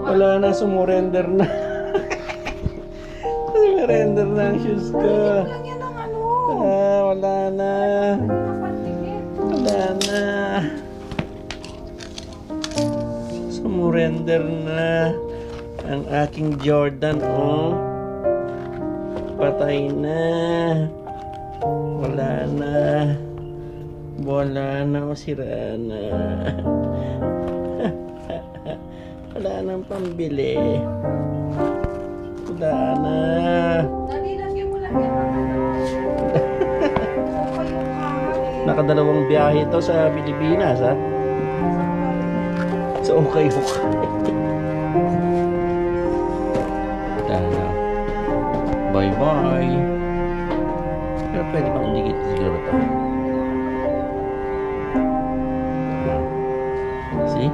Wala na, sumurrender na. Sumurrender na ang shoes ko. Wala na. Wala na. Sumurrender na ang aking Jordan, oh. Patay na. Wala na. Wala na, masira na. Wala nang pambili. Wala na. Nalilagyan mo lang yan. Nakadalawang biyahe ito sa Pilipinas, ha? So, okay. Bye-bye. Pero pwede bang dikit siguro ito? See?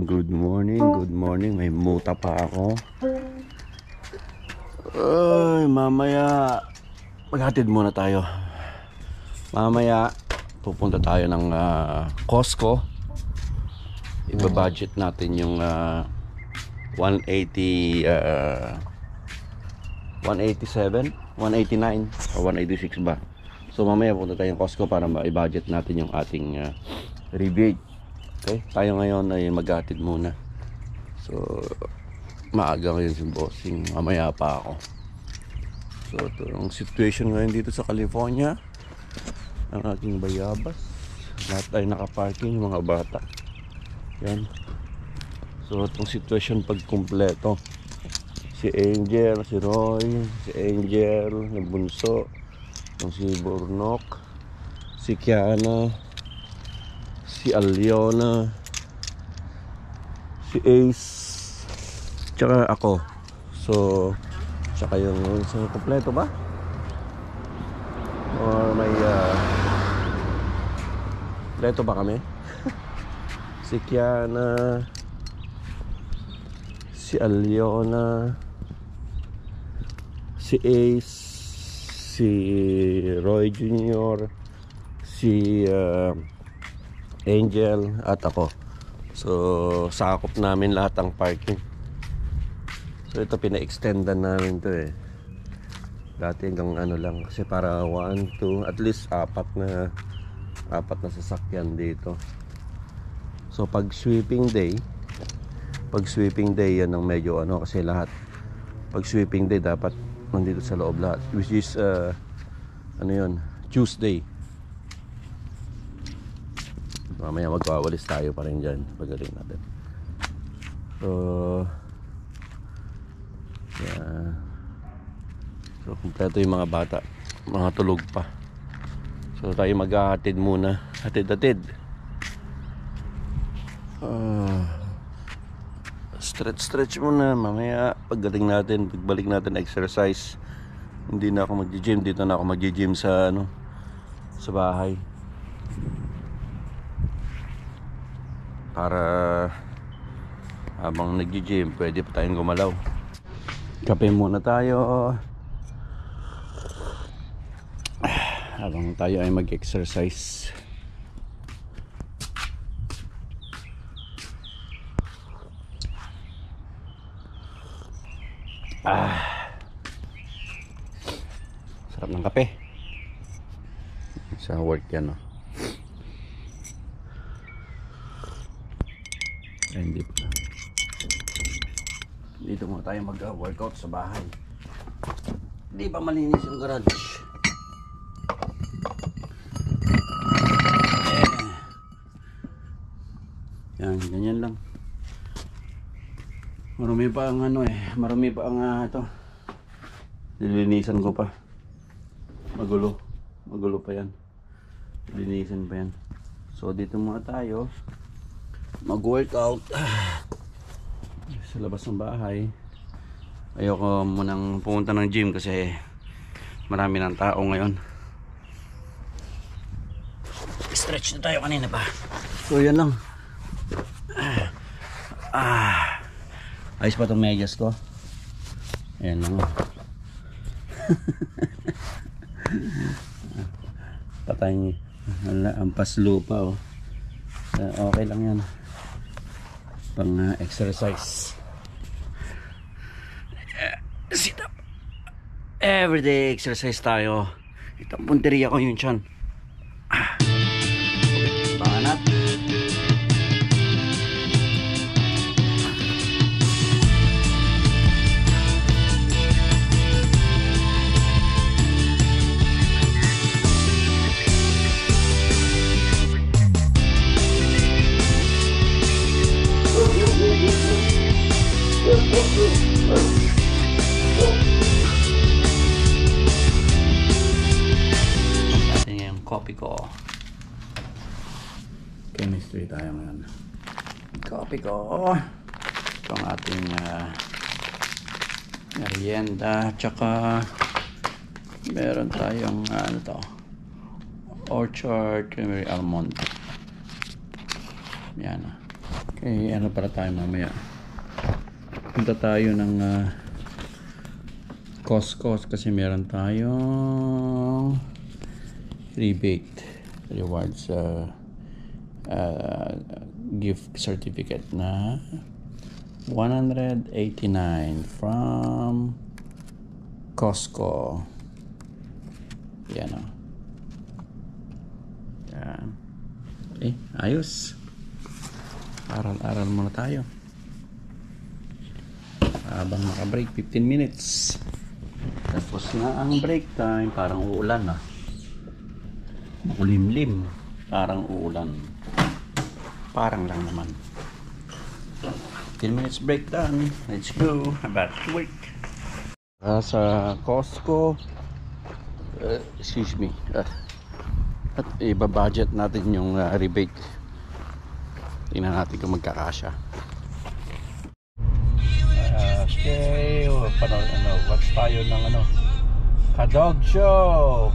Good morning. May muta pa ako. Ay, mamaya maghatid muna tayo. Mamaya pupunta tayo ng Costco. Iba-budget natin yung 187, 189 o 186 ba. So mamaya pupunta tayo ng Costco para i-budget natin yung ating rebate. Okay, tayo ngayon ay maghatid muna. So maaga ngayon si bossing, mamaya pa ako. So ito ang situation ngayon dito sa California. Ang aking bayabas, lahat ay nakaparking, mga bata. Yan. So itong situation pag kumpleto, si Angel, si Roy, si Angel, yung bunso, yung si Burnok, si Kiana, si Aliona, si Ace, tsaka ako. So tsaka yung so, kumpleto ba? Or may kumpleto ba kami? Si Kiana, si Aliona, si Ace, si Roy Jr., si Angel at ako. So sakop namin lahat ang parking. So ito pina-extendan namin to eh. Dati hanggang ano lang kasi para 1, 2, at least apat na sasakyan dito. So pag sweeping day yan ang medyo ano kasi lahat pag sweeping day dapat nandito sa loob lahat, which is ano yun, Tuesday. Mamaya magwawalis tayo pa rin dyan pagaling natin. So yeah. So kumpleto yung mga bata, mga tulog pa. So tayo maghahatid muna, hatid-hatid. Stretch muna. Mamaya pagbalik natin exercise. Hindi na ako mag-gym. Dito na ako mag-gym sa ano, sa bahay. Para habang nag-gym pwede pa tayong gumalaw. Kape muna tayo habang tayo ay mag-exercise. Sarap ng kape sa work yan, no? Ay, hindi pa. Dito muna tayo mag-workout sa bahay. Hindi pa malinis yung garage. Yan, ganyan lang. Marumi pa ang ano eh. Marumi pa ang ito. Nilinisan ko pa. Magulo pa yan. Linisan pa yan. So dito muna tayo mag-workout sa labas ng bahay. Ayoko munang pumunta ng gym kasi marami ng tao ngayon. Stretch na tayo kanina pa. So yan lang. Ayos pa itong medyas ko. Ayan lang. Patay wala, ampas lupa oh. Okay lang yan pang exercise. Sit up everyday exercise tayo. Itong punteriya ko yung tiyan. Banganat. Coffee ko. Chemistry tayo ngayon. Coffee ko. Ito ang ating merienda. Tsaka meron tayong ano to, Orchard Creamery Almond. Yan. Okay, ano para tayo mamaya? Punta tayo ng Costco kasi meron tayong rebate rewards gift certificate na 189 from Costco. Yan o. Yan. Okay, ayos. Aral-aral muna tayo habang naka-break 15 minutes. Tapos na ang break time. Parang uulan na. Makulimlim. Parang uulan. Parang lang naman. 10 minutes break done. Let's go. Back to work. Sa Costco, excuse me, at iba-budget natin yung rebate. Tingnan natin kung magkakasya. Okay, watch tayo ng ka-dog show.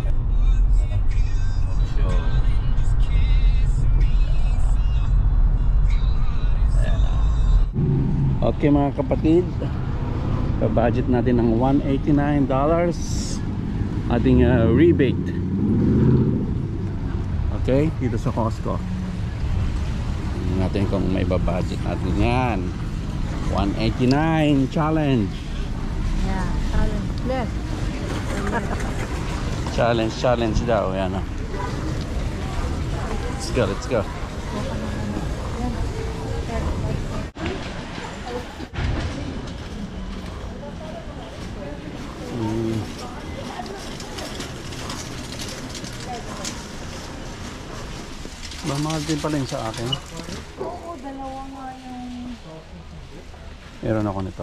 Okay mga kapatid, budget natin ng $189 ating rebate. Okay, dito sa Costco. Tingnan natin kung may budget natin yan. 189 challenge. Yeah, challenge. Left. Challenge daw. Yan o. Let's go. Mahal din pala yun sa akin. Oo, dalawa nga yung... Meron ako nito.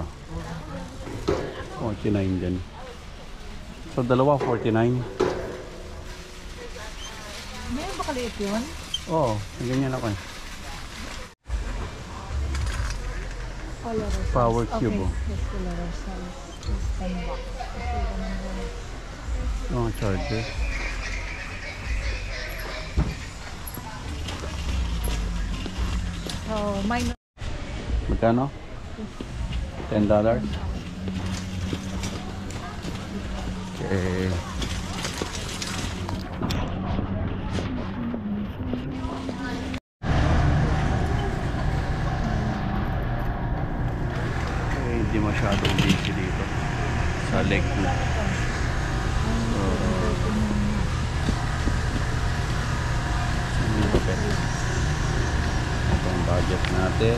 49 din. So dalawa 49. Meron ba kaliit yun? Oo, ganyan ako eh. Colorless. Power cube. Okay, Oh. yes, colorless size. Yes, 10 bucks. Okay, ganun. Oh, charger. So, minus. Magkano? $10. Okay. Hindi masyadong busy dito sa lake na. Ito ang budget natin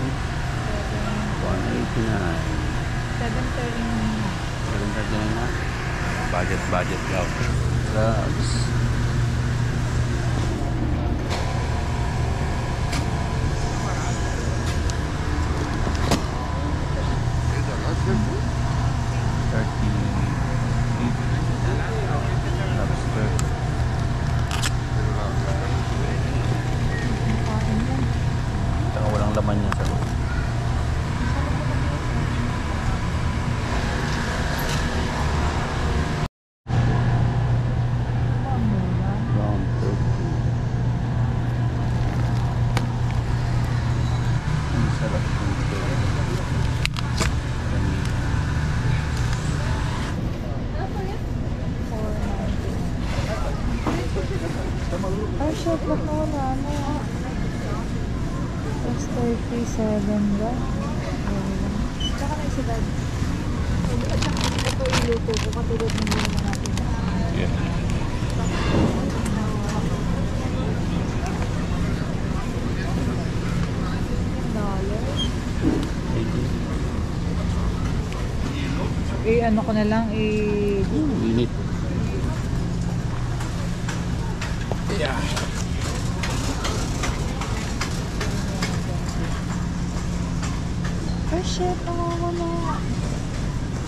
189. 7:30 na. Budget daw. Drugs. Walang laman niya sa loob. Ay, shit, ba't na wala na? Plus 37 ba? Tsaka na yung sibad. At saka ito iluto ko, katulad ng mga natin. Yeah. Ano ko na lang, Init. Yeah. oh shit, nakakala.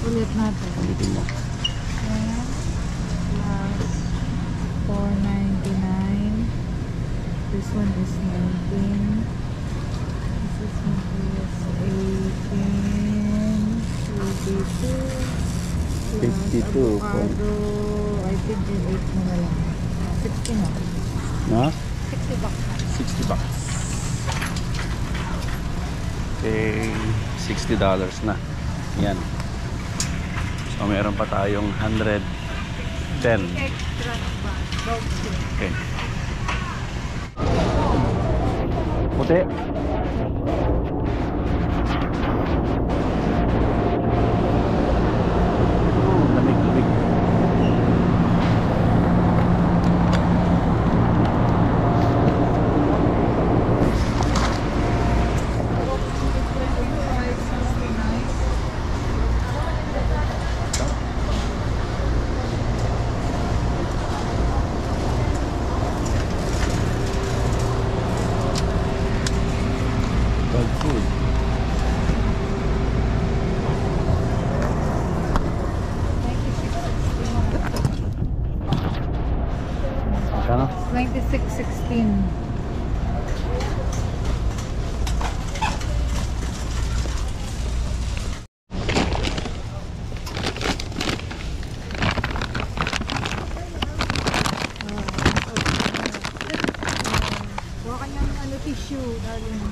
Ulit natin. Ulitin mo. Ayan. Plus 499. This one is 19. This is 18. 52. 52. Avocado. I think yung 8 mo na lang. 60 na. Na? 60 bucks. 60 bucks. Okay, $60 na. Yan. So meron pa tayong 110. Extra ba? Dog food. Okay. Puti. Lamig-lamig. Dog food. Magkano? 96.16. Huwag kanyang tissue, darling.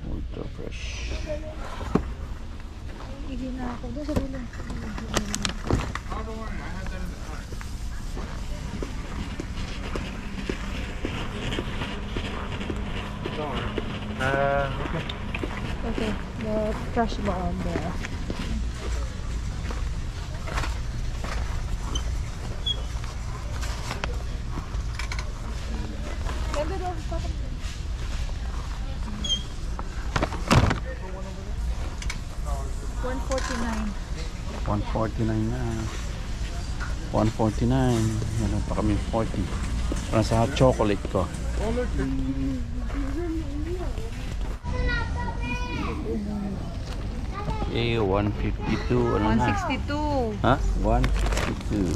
Ultra fresh. Hindi na ako. Doon sa bulong. Okay, the fresh ball there. Ganda daw, parang- 149. 149 na. 149. Meron pa kami 40. Parang sa hot chocolate ko. Okay, 152. Ano na? 162. Ha? 152.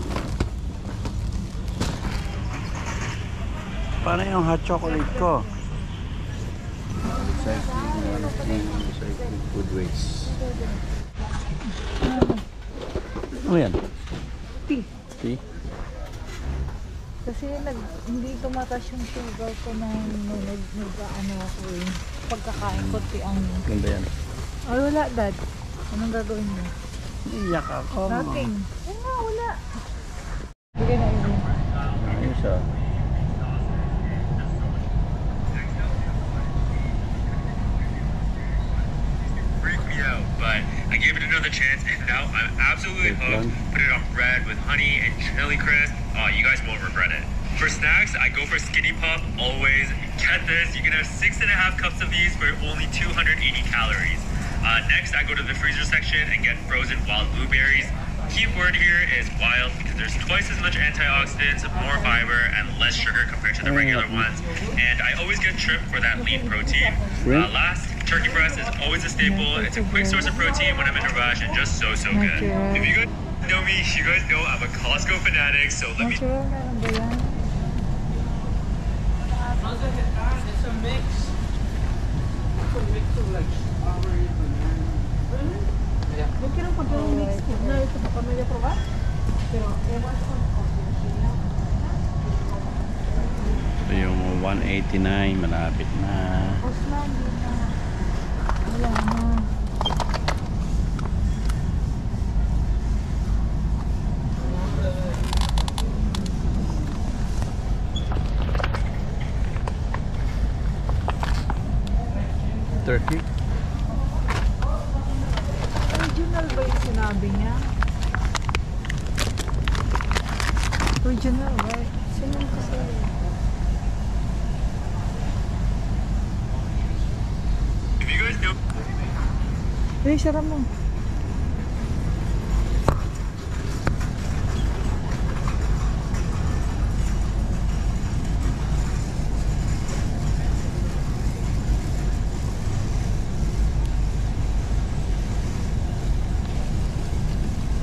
Paano yung hot chocolate ko? Recycling food waste. Ano yan? Tea. Tea? Kasi hindi tumataas yung sugar ko nung nag-ano ako eh. Pagkakain ko ang... Ganda yan. Ay, wala, Dad. Anong gagawin mo? Iyak ako. Nothing. Ay nga, wala. Bigay na yun. Ayos ah. Freaked me out, but I gave it another chance, and now I'm absolutely hooked. Put it on bread with honey and chili crisp. Oh, you guys won't regret it. For snacks, I go for Skinny Puff always. Get this, you can have 6.5 cups of these for only 280 calories. Next, I go to the freezer section and get frozen wild blueberries. Key word here is wild because there's twice as much antioxidants, more fiber, and less sugar compared to the regular ones. And I always get shrimp for that lean protein. Last, turkey breast is always a staple. It's a quick source of protein when I'm in a rush and just so good. If you guys know me, you guys know I'm a Costco fanatic, so let me... Natural na lang ba yan? It's a mix. It's a mix of like strawberries and 189, malapit na. Osman, hindi na. Wala na. Turkey. Original ba yung sinabi niya? Original, right? Sinun ko sa'yo. If you guys know. Hey, sarap mo.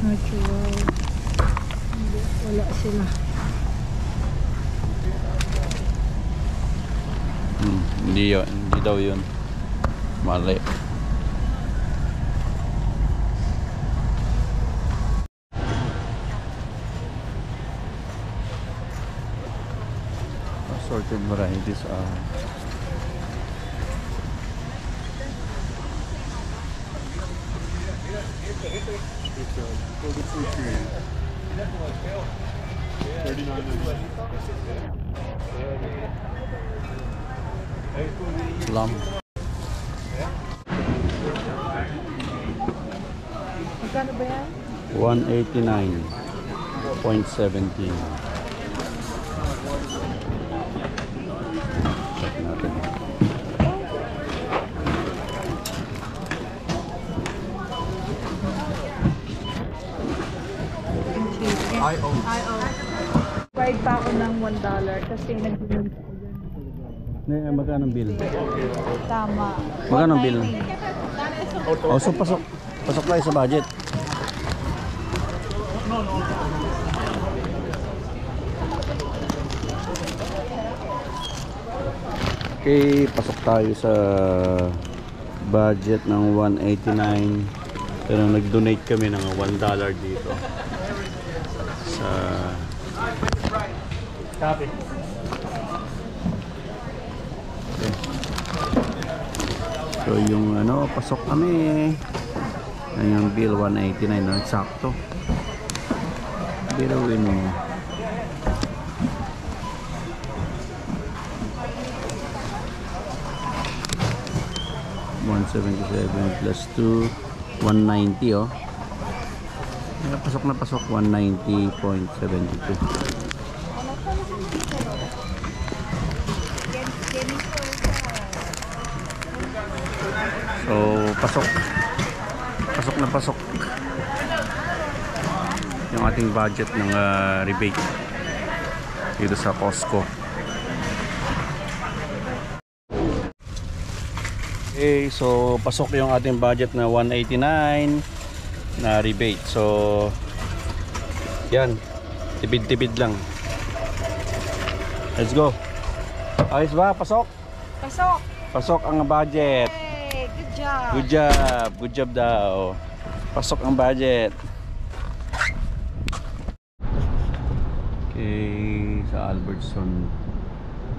Natural. Hindi, wala sila. Hindi yun, hindi daw yun. Mali. Assorted varieties are plum. Magkano ba yan? 189.17. Check natin. I.O. Bayad pa ako ng $1 kasi nag-donate ako dyan. Magkano bill? Tama. Magkano bill? 190. Oh, so pasok tayo sa budget. Okay, pasok tayo sa budget ng 189. Pero nag-donate kami ng $1 dito sa Copy. so yung ano, pasok kami. Yan yung bill 189 na sakto. Biruin mo. $177 plus 2 $190 oh. Pasok na pasok 190.72. So pasok na pasok yung ating budget ng rebate dito sa Costco. Okay, so pasok yung ating budget na 189 na rebate. So yan, tipid-tipid lang. Let's go. Ayos ba? Pasok? Pasok! Pasok ang budget. Hey, good job! Good job. Good job daw. Pasok ang budget. Okay, sa Albertson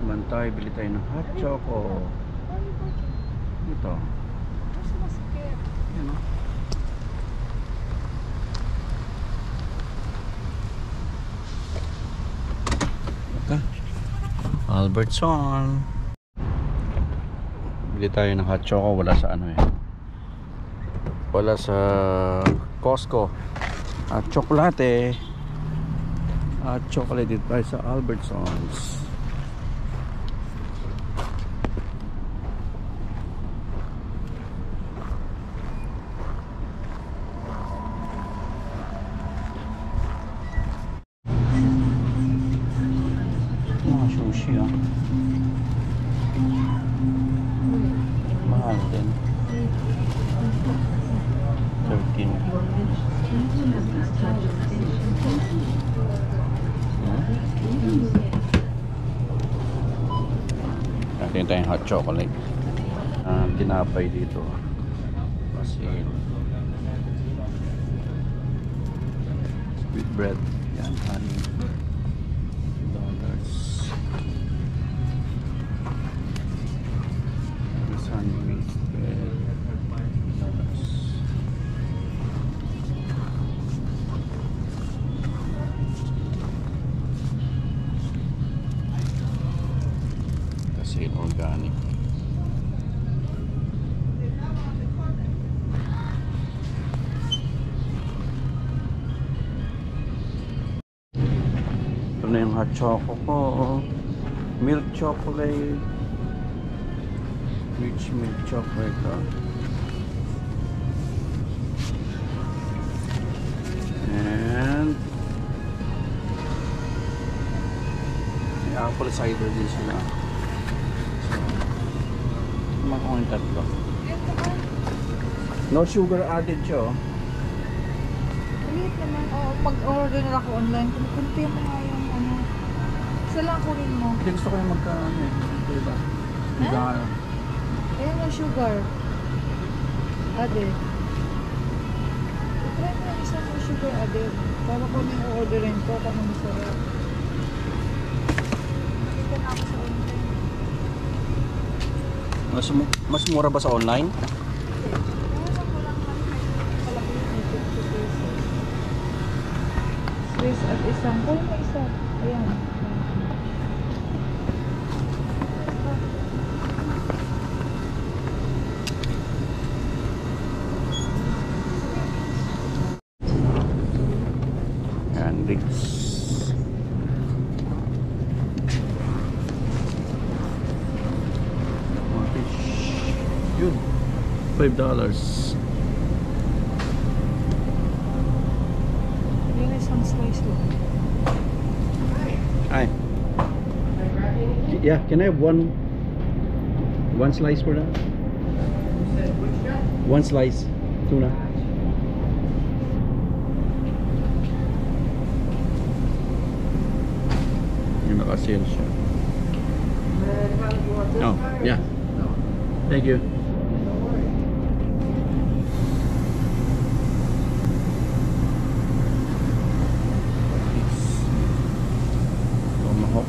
naman tayo, bili tayo ng hot choco. Ito. Mas masakit. Yan o. Okay. Albertson. Bili tayo ng hot choco. Wala sa ano eh. Wala sa Costco. At chocolate. At chocolate dito tayo sa Albertsons. Mga sushi ah. Mahal din. 13. Natin tayong hot chocolate. Tinapay dito. Kasi sweet bread. Yan, honey. $2. hot choco ko. Milk chocolate. Rich milk chocolate. And may apple cider din sila. Kumakuha yung tatlo. No sugar added siya, oh. Maliit naman. Oo, pag-order na ako online, kunti mo nga yung ano. Isa lang kunin mo. Hindi, gusto ko yung magka-ano eh. Diba? Magka-ano. Ayan yung sugar. Added. I-try mo yung isang yung sugar added. Para ko yung orderin ko kung ano masarap. Nakita na ako sa online. Mas mura ba sa online? Swiss at isang. Kung may isa. Ayan. Ayan, Riggs. Mga fish. Yun. $5. Yung isang slice lang. Hi. Yeah, can I have one slice for that? One slice tuna. Yung naka-sale siya. Oh, yeah. Thank you. Tomahawk.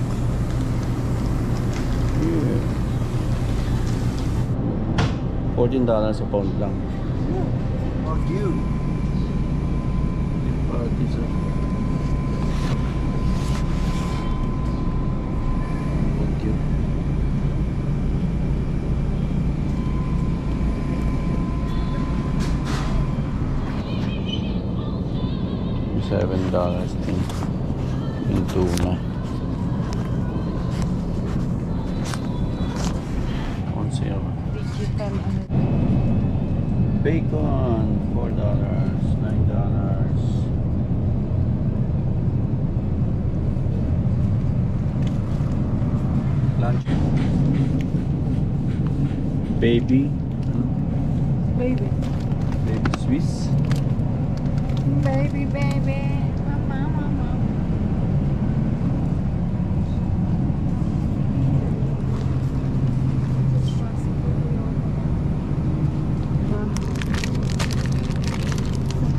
Yeah. $14 a pound lang. Fuck you. Pizza. Thank you. $7 in tuna. On sale. Digital ano. Bacon, $4, $9. Lunch. Baby. Baby. Baby Swiss. Baby, baby. Mama, mama.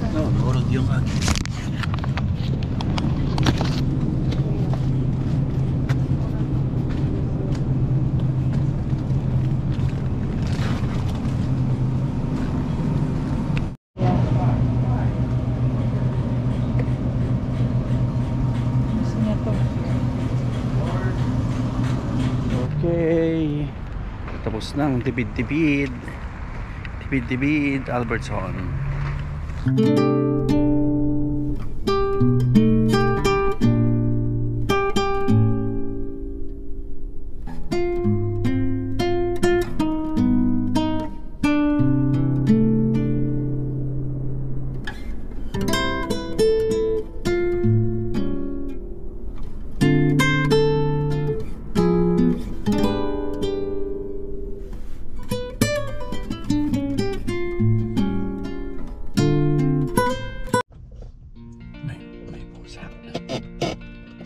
No, nurod yung Gusto niya to. Okay. Tapos nang tipid-tipid. Tipid-tipid, Albertson.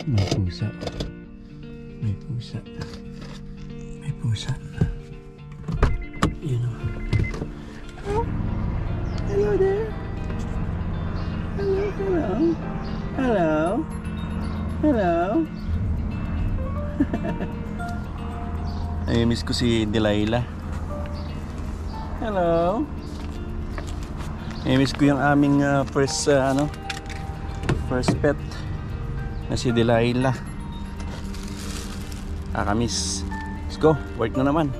May pusa. May pusa. May pusa. May pusa. You know. Oh. Hello there. Hello, hello. Hello. Hello. Ay, miss ko si Delilah. Hello. Ay, miss ko yung aming first pet na si Delilah. Kakamiss. Let's go, work na naman.